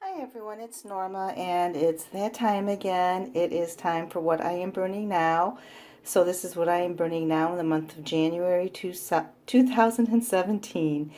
Hi everyone, it's Norma and it's that time again. It is time for what I am burning now. So this is what I am burning now in the month of January 2017.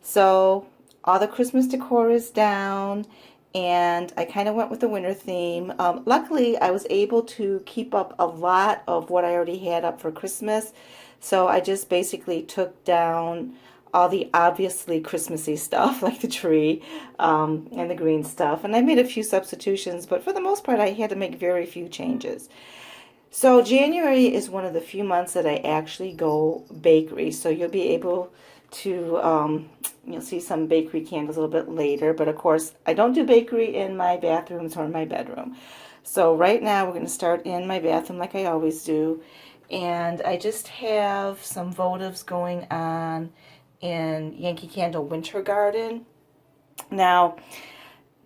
So all the Christmas decor is down and I kind of went with the winter theme. Luckily, I was able to keep up a lot of what I already had up for Christmas. So I just basically took down all the obviously Christmassy stuff like the tree and the green stuff. And I made a few substitutions, but for the most part, I had to make very few changes. So January is one of the few months that I actually go bakery. So you'll be able to, you'll see some bakery candles a little bit later. But of course, I don't do bakery in my bathrooms or in my bedroom. So right now we're going to start in my bathroom like I always do. And I just have some votives going on in Yankee Candle Winter Garden. Now,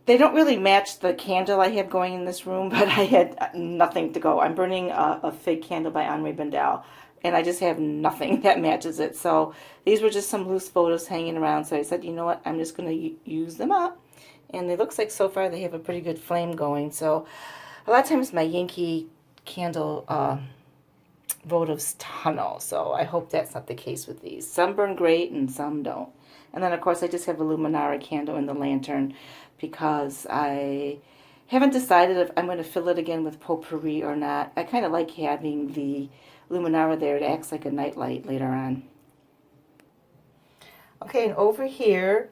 they don't really match the candle I have going in this room, but I had nothing to go. I'm burning a fig candle by Henri Bendel, and I just have nothing that matches it. So these were just some loose photos hanging around. So I said, you know what, I'm just going to use them up. And it looks like so far they have a pretty good flame going. So a lot of times my Yankee candle votives tunnel, so I hope that's not the case with these. Some burn great and some don't. And then of course I just have a Luminara candle in the lantern because I haven't decided if I'm going to fill it again with potpourri or not. I kind of like having the Luminara there. It acts like a nightlight later on. Okay, and over here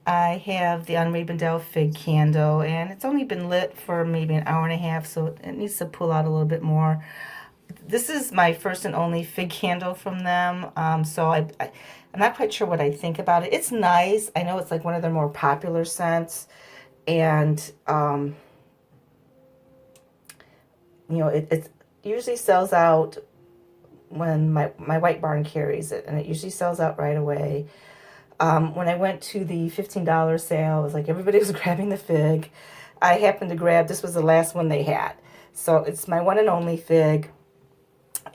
I have the Henri Bendel fig candle, and it's only been lit for maybe an hour and a half, so it needs to pull out a little bit more. This is my first and only fig candle from them, so I'm not quite sure what I think about it. It's nice. I know it's like one of their more popular scents, and you know, it usually sells out when my White Barn carries it, and it usually sells out right away. When I went to the $15 sale, it was like everybody was grabbing the fig. I happened to grab, this was the last one they had, so it's my one and only fig.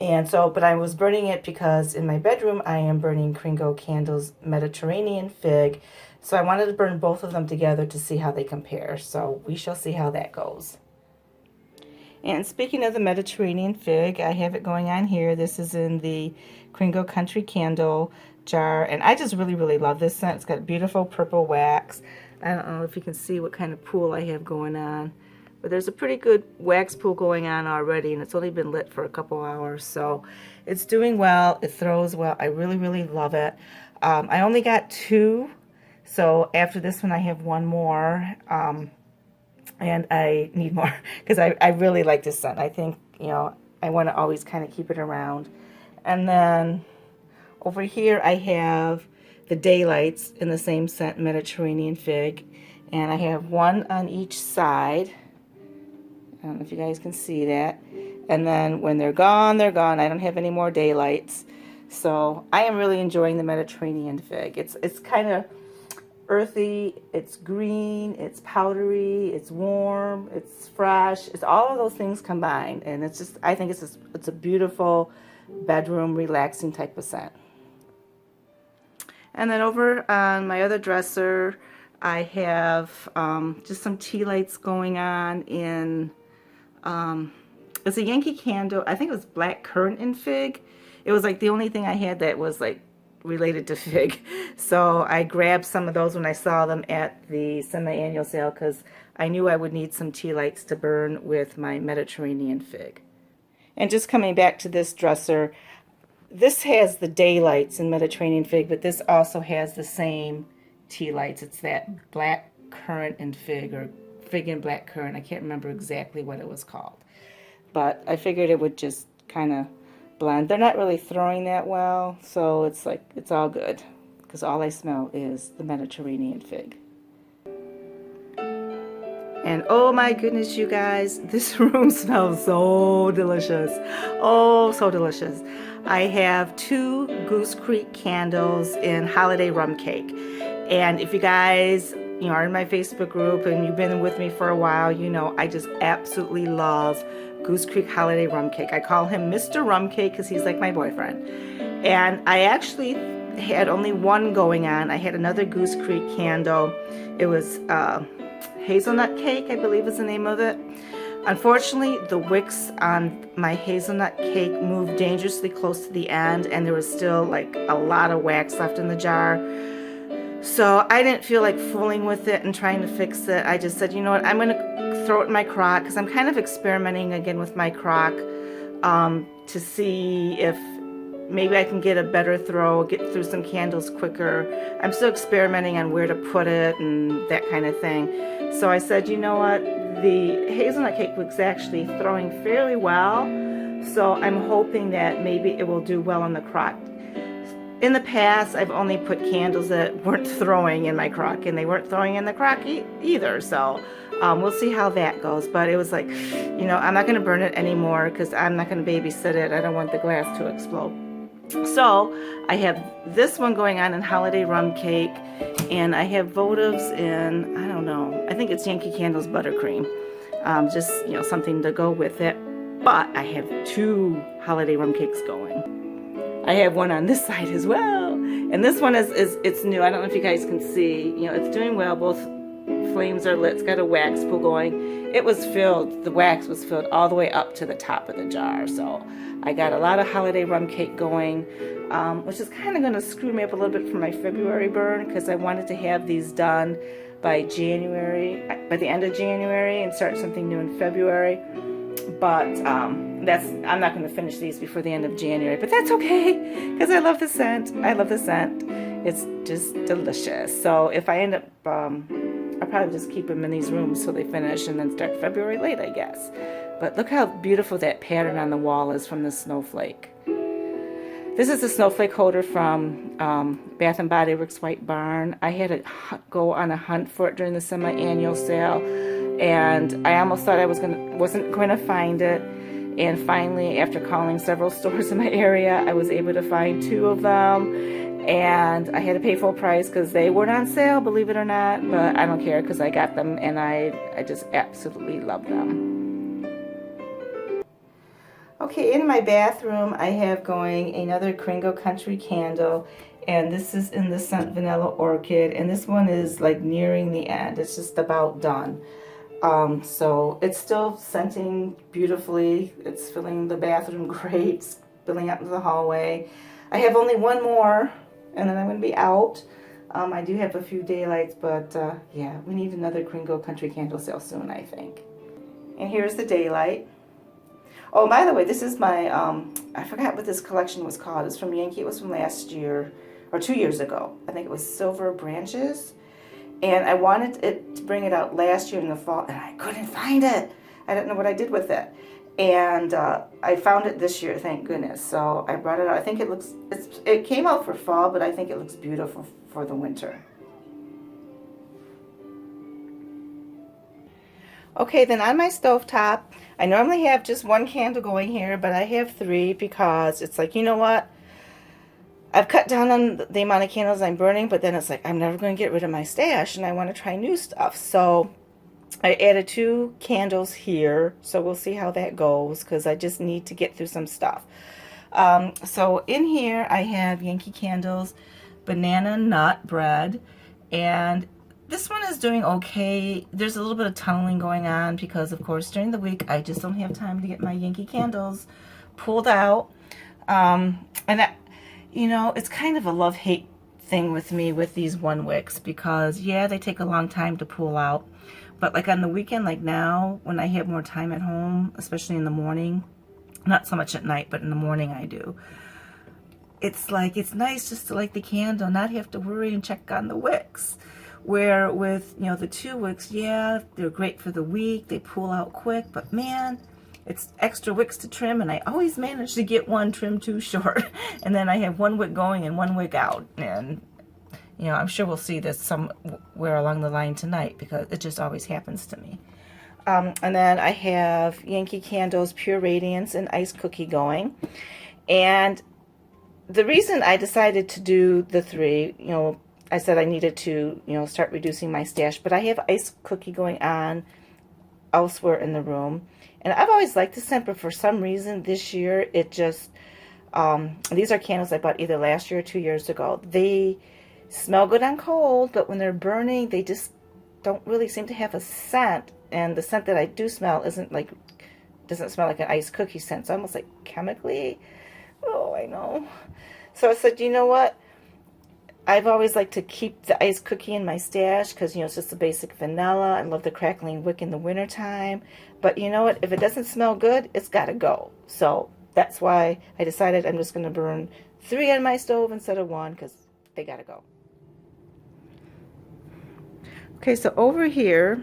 And so, but I was burning it because in my bedroom, I am burning Twingo Candles Mediterranean Fig. So I wanted to burn both of them together to see how they compare. So we shall see how that goes. And speaking of the Mediterranean Fig, I have it going on here. This is in the Twingo Country Candle jar. And I just really, really love this scent. It's got beautiful purple wax. I don't know if you can see what kind of pool I have going on. But there's a pretty good wax pool going on already, and it's only been lit for a couple hours. So it's doing well. It throws well. I really, really love it. I only got 2. So after this one, I have 1 more. And I need more because I really like this scent. I think, you know, I want to always kind of keep it around. And then over here, I have the Daylights in the same scent, Mediterranean Fig. And I have 1 on each side. I don't know if you guys can see that. And then when they're gone, they're gone. I don't have any more Daylights. So I am really enjoying the Mediterranean Fig. It's kind of earthy, it's green, it's powdery, it's warm, it's fresh. It's all of those things combined. And it's just, I think it's a beautiful bedroom relaxing type of scent. And then over on my other dresser, I have just some tea lights going on in it's a Yankee candle. I think it was black currant and fig. It was like the only thing I had that was like related to fig. So I grabbed some of those when I saw them at the semi-annual sale because I knew I would need some tea lights to burn with my Mediterranean fig. And just coming back to this dresser, this has the Daylights in Mediterranean fig, but this also has the same tea lights. It's that black currant and fig, or fig and black currant. I can't remember exactly what it was called, but I figured it would just kind of blend. They're not really throwing that well, so it's like it's all good because all I smell is the Mediterranean fig. And oh my goodness, you guys, this room smells so delicious. Oh, so delicious. I have 2 Goose Creek candles in holiday rum cake. And if you guys, you know, are in my Facebook group and you've been with me for a while, you know I just absolutely love Goose Creek Holiday Rum Cake. I call him Mr. Rum Cake because he's like my boyfriend. And I actually had only 1 going on. I had another Goose Creek candle. It was hazelnut cake, I believe is the name of it. Unfortunately, the wicks on my hazelnut cake moved dangerously close to the end, and there was still like a lot of wax left in the jar. So I didn't feel like fooling with it and trying to fix it. I just said, you know what, I'm going to throw it in my crock, because I'm kind of experimenting again with my crock to see if maybe I can get a better throw, get through some candles quicker. I'm still experimenting on where to put it and that kind of thing. So I said, you know what, the hazelnut cake was actually throwing fairly well, so I'm hoping that maybe it will do well in the crock. In the past, I've only put candles that weren't throwing in my crock, and they weren't throwing in the crock either, so we'll see how that goes. But it was like, you know, I'm not going to burn it anymore because I'm not going to babysit it. I don't want the glass to explode. So I have this one going on in holiday rum cake, and I have votives in, I don't know, I think it's Yankee Candles buttercream. Just, you know, something to go with it. But I have 2 holiday rum cakes going. I have one on this side as well, and this one is it's new. I don't know if you guys can see. You know, it's doing well. Both flames are lit. It's got a wax pool going. It was filled. The wax was filled all the way up to the top of the jar. So I got a lot of holiday rum cake going, which is kind of going to screw me up a little bit for my February burn, because I wanted to have these done by January, by the end of January, and start something new in February. But I'm not going to finish these before the end of January, but that's okay, because I love the scent. I love the scent. It's just delicious. So if I end up, I'll probably just keep them in these rooms till they finish, and then start February late, I guess. But look how beautiful that pattern on the wall is from the snowflake. This is the snowflake holder from Bath & Body Works White Barn. I had to go on a hunt for it during the semi-annual sale, and I almost thought I wasn't going to find it. And finally, after calling several stores in my area, I was able to find 2 of them. And I had to pay full price because they weren't on sale, believe it or not. But I don't care, because I got them, and I just absolutely love them. Okay, in my bathroom, I have going another Twingo Country candle. And this is in the scent Vanilla Orchid. And this one is like nearing the end. It's just about done. So it's still scenting beautifully. It's filling the bathroom great, spilling out into the hallway. I have only one more, and then I'm going to be out. I do have a few daylights, but yeah, we need another Twingo Country candle sale soon, I think. And here's the daylight. Oh, by the way, this is my, I forgot what this collection was called. It's from Yankee. It was from last year, or 2 years ago. I think it was Silver Branches. And I wanted it to bring it out last year in the fall, and I couldn't find it. I don't know what I did with it. And I found it this year, thank goodness. So I brought it out. I think it came out for fall, but I think it looks beautiful for the winter. Okay, then on my stovetop, I normally have just 1 candle going here, but I have 3 because it's like, you know what? I've cut down on the amount of candles I'm burning, but then it's like, I'm never going to get rid of my stash, and I want to try new stuff. So I added 2 candles here, so we'll see how that goes, because I just need to get through some stuff. So in here, I have Yankee Candles Banana Nut Bread, and this one is doing okay. There's a little bit of tunneling going on, because, of course, during the week, I just don't have time to get my Yankee Candles pulled out. You know, it's kind of a love-hate thing with me with these 1 wicks, because, yeah, they take a long time to pull out. But, like, on the weekend, like now, when I have more time at home, especially in the morning, not so much at night, but in the morning I do, it's like, it's nice just to light the candle, not have to worry and check on the wicks. Where with, you know, the 2 wicks, yeah, they're great for the week, they pull out quick, but man, it's extra wicks to trim, and I always manage to get one trimmed too short. And then I have 1 wick going and 1 wick out. And, you know, I'm sure we'll see this somewhere along the line tonight, because it just always happens to me. And then I have Yankee Candles Pure Radiance and Ice Cookie going. And the reason I decided to do the 3, you know, I said I needed to, you know, start reducing my stash. But I have Ice Cookie going on elsewhere in the room. And I've always liked the scent, but for some reason this year it just, these are candles I bought either last year or 2 years ago. They smell good on cold, but when they're burning, they just don't really seem to have a scent, and the scent that I do smell doesn't smell like an iced cookie scent. It's almost like chemically. Oh, I know. So I said, you know what? I've always liked to keep the iced cookie in my stash because, it's just the basic vanilla. I love the crackling wick in the wintertime. But you know what? If it doesn't smell good, it's got to go. So that's why I decided I'm just going to burn 3 on my stove instead of 1 because they got to go. Okay, so over here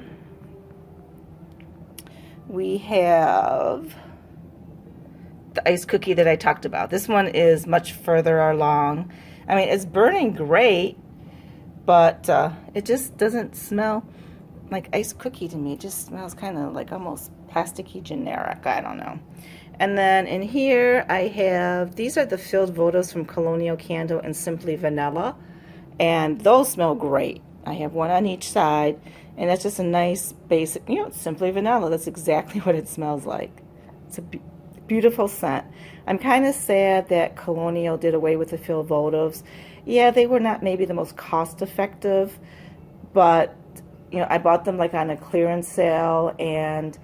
we have the iced cookie that I talked about. This one is much further along. I mean, it's burning great, but it just doesn't smell like iced cookie to me. It just smells kind of like almost plasticky generic. I don't know. And then in here I have, these are the filled votives from Colonial Candle and Simply Vanilla. And those smell great. I have 1 on each side. And that's just a nice basic, Simply Vanilla. That's exactly what it smells like. It's a beautiful scent. I'm kind of sad that Colonial did away with the filled votives. Yeah, they were not maybe the most cost effective, but I bought them like on a clearance sale, and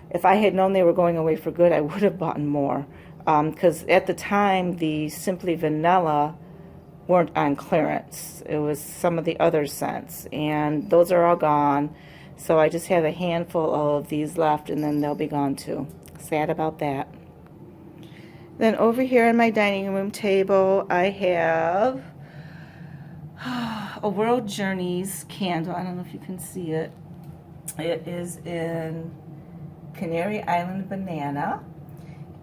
if I had known they were going away for good, I would have bought more. Because at the time, the Simply Vanilla weren't on clearance. It was some of the other scents, and those are all gone. So I just have a handful of these left, and then they'll be gone too. Sad about that. Then over here on my dining room table, I have a World Journeys candle. I don't know if you can see it. It is in Canary Island Banana.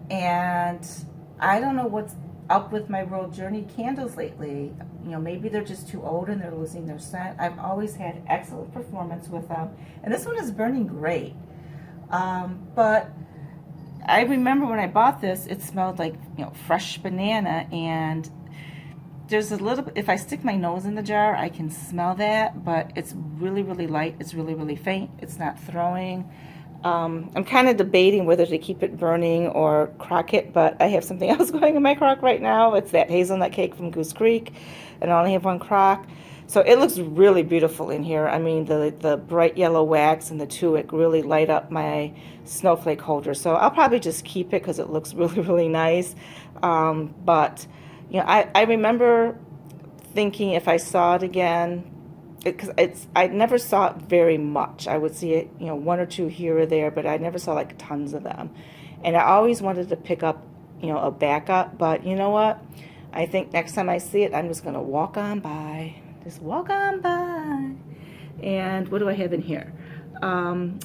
And I don't know what's up with my World Journey candles lately. Maybe they're just too old and they're losing their scent. I've always had excellent performance with them. And this one is burning great. But I remember when I bought this, it smelled like, fresh banana, and there's a little bit, if I stick my nose in the jar, I can smell that, but it's really, really light. It's really, really faint. It's not throwing. I'm kind of debating whether to keep it burning or crock it, but I have something else going in my crock right now. It's that hazelnut cake from Goose Creek, and I only have 1 crock. So it looks really beautiful in here. I mean, the bright yellow wax and the 2 wick really light up my snowflake holder. So I'll probably just keep it because it looks really, really nice. But, I remember thinking if I saw it again, because I never saw it very much. I would see it, 1 or 2 here or there, but I never saw like tons of them. And I always wanted to pick up, a backup. But you know what? I think next time I see it, I'm just going to walk on by. Just walk on by. And what do I have in here?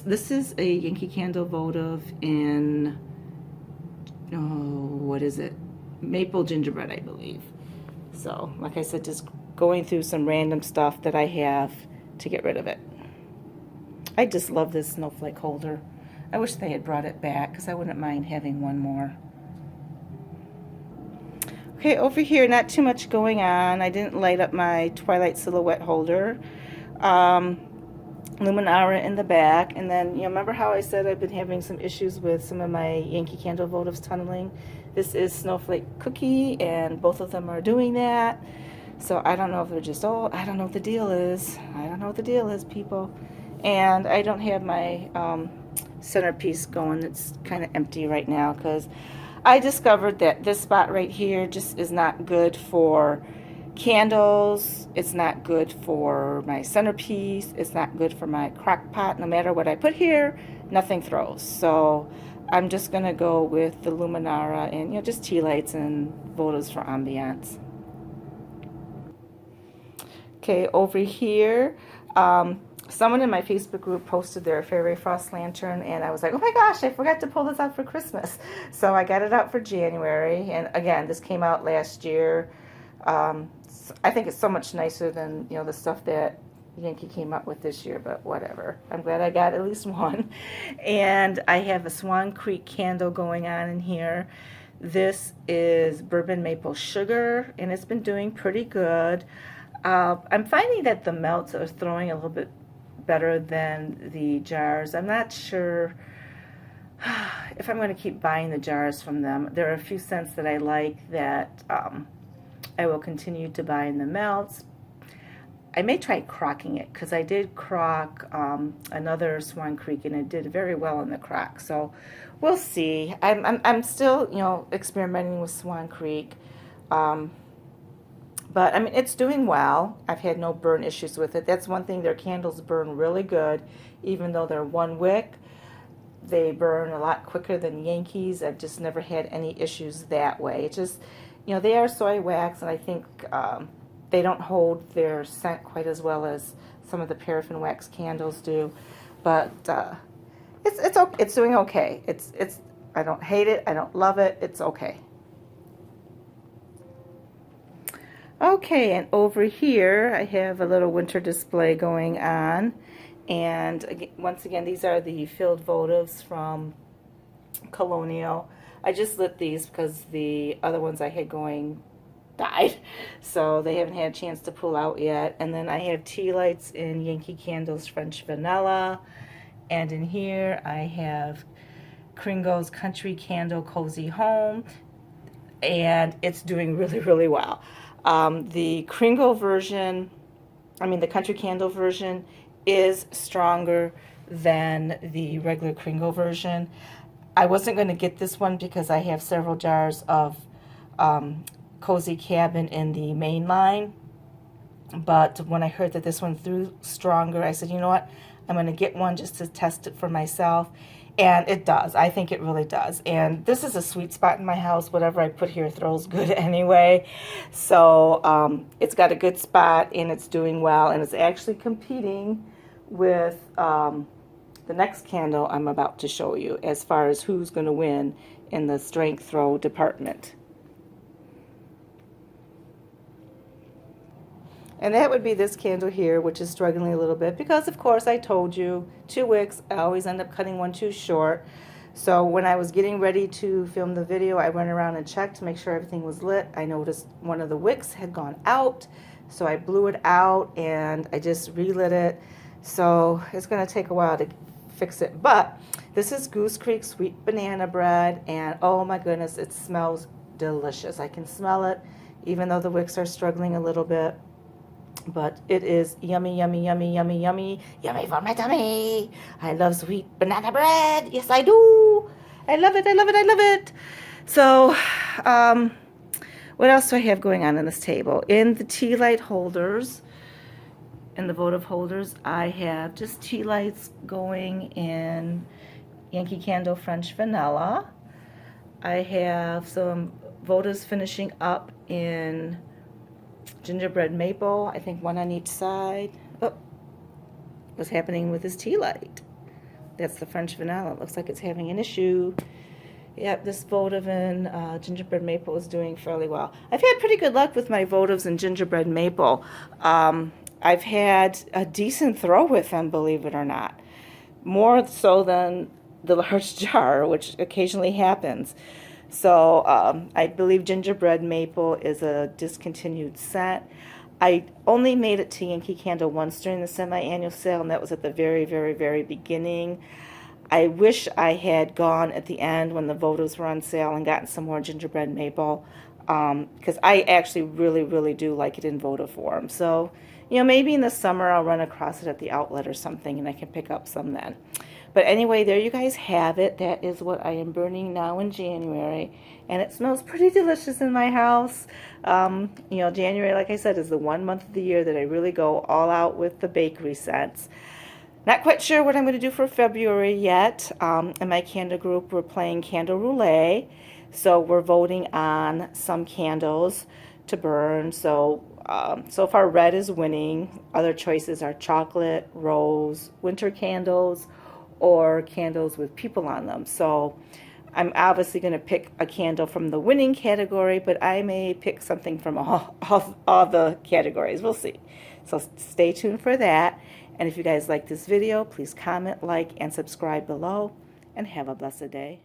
This is a Yankee Candle votive in, what is it? Maple gingerbread, I believe. So, like I said, just going through some random stuff that I have to get rid of it. I just love this snowflake holder. I wish they had brought it back because I wouldn't mind having 1 more. Okay, over here, not too much going on. I didn't light up my Twilight Silhouette holder. Luminara in the back. And then, remember how I said I've been having some issues with some of my Yankee Candle votives tunneling? This is Snowflake Cookie, and both of them are doing that. So I don't know if they're just old. I don't know what the deal is. I don't know what the deal is, people. And I don't have my centerpiece going. It's kind of empty right now because I discovered that this spot right here just is not good for candles. It's not good for my centerpiece. It's not good for my crock pot. No matter what I put here, nothing throws. So I'm just going to go with the Luminara and, just tea lights and votives for ambiance. Okay, over here, someone in my Facebook group posted their Fairy Frost lantern, and I was like, oh my gosh, I forgot to pull this out for Christmas. So I got it out for January, and again, this came out last year. I think it's so much nicer than, the stuff that Yankee came up with this year, but whatever. I'm glad I got at least 1. And I have a Swan Creek candle going on in here. This is Bourbon Maple Sugar, and it's been doing pretty good. I'm finding that the melts are throwing a little bit better than the jars. I'm not sure if I'm going to keep buying the jars from them. There are a few scents that I like that I will continue to buy in the melts. I may try crocking it, because I did crock another Swan Creek, and it did very well in the crock. So we'll see. I'm still, you know, experimenting with Swan Creek. But I mean, it's doing well. I've had no burn issues with it. That's one thing, their candles burn really good, even though they're one wick. They burn a lot quicker than Yankees. I've just never had any issues that way. It's just, you know, they are soy wax, and I think they don't hold their scent quite as well as some of the paraffin wax candles do. But it's doing okay. I don't hate it. I don't love it. It's okay. Okay, and over here I have a little winter display going on, and once again, these are the filled votives from Colonial. I just lit these because the other ones I had going died, so they haven't had a chance to pull out yet. And then I have tea lights in Yankee Candles French Vanilla, and in here I have Kringo's Country Candle Cozy Home, and it's doing really, really well. The Kringo version, the Country Candle version is stronger than the regular Kringo version. I wasn't going to get this one because I have several jars of Cozy Cabin in the main line. But when I heard that this one threw stronger, I said, you know what? I'm going to get one just to test it for myself. And it does. I think it really does. And this is a sweet spot in my house. Whatever I put here throws good anyway. So it's got a good spot, and it's doing well. And it's actually competing with the next candle I'm about to show you as far as who's going to win in the strength throw department. And that would be this candle here, which is struggling a little bit because, of course, I told you, 2 wicks, I always end up cutting one too short. So when I was getting ready to film the video, I went around and checked to make sure everything was lit. I noticed one of the wicks had gone out, so I blew it out and I just relit it. So it's going to take a while to fix it. But this is Goose Creek Sweet Banana Bread, and oh my goodness, it smells delicious. I can smell it, even though the wicks are struggling a little bit. But it is yummy, yummy, yummy, yummy, yummy, yummy for my tummy. I love sweet banana bread. Yes, I do. I love it, I love it, I love it. So, what else do I have going on this table? In the tea light holders, in the votive holders, I have just tea lights going in Yankee Candle French Vanilla. I have some votives finishing up in gingerbread maple, I think one on each side. Oh, what's happening with this tea light? That's the French vanilla. It looks like it's having an issue. Yep, this votive in gingerbread maple is doing fairly well. I've had pretty good luck with my votives in gingerbread maple. I've had a decent throw with them, believe it or not. More so than the large jar, which occasionally happens. So I believe gingerbread maple is a discontinued scent. I only made it to Yankee Candle once during the semi-annual sale, and that was at the very, very, very beginning. I wish I had gone at the end when the votives were on sale and gotten some more gingerbread maple, because I actually really, really do like it in votive form. So, you know, maybe in the summer I'll run across it at the outlet or something, and I can pick up some then. But anyway, there you guys have it. That is what I am burning now in January. And it smells pretty delicious in my house. You know, January, like I said, is the one month of the year that I really go all out with the bakery scents. Not quite sure what I'm going to do for February yet. In my candle group, we're playing Candle Roulette. So we're voting on some candles to burn. So so far, red is winning. Other choices are chocolate, rose, winter candles, or candles with people on them. So I'm obviously going to pick a candle from the winning category, but I may pick something from all the categories. We'll see. So stay tuned for that. And if you guys like this video, please comment, like, and subscribe below. And have a blessed day.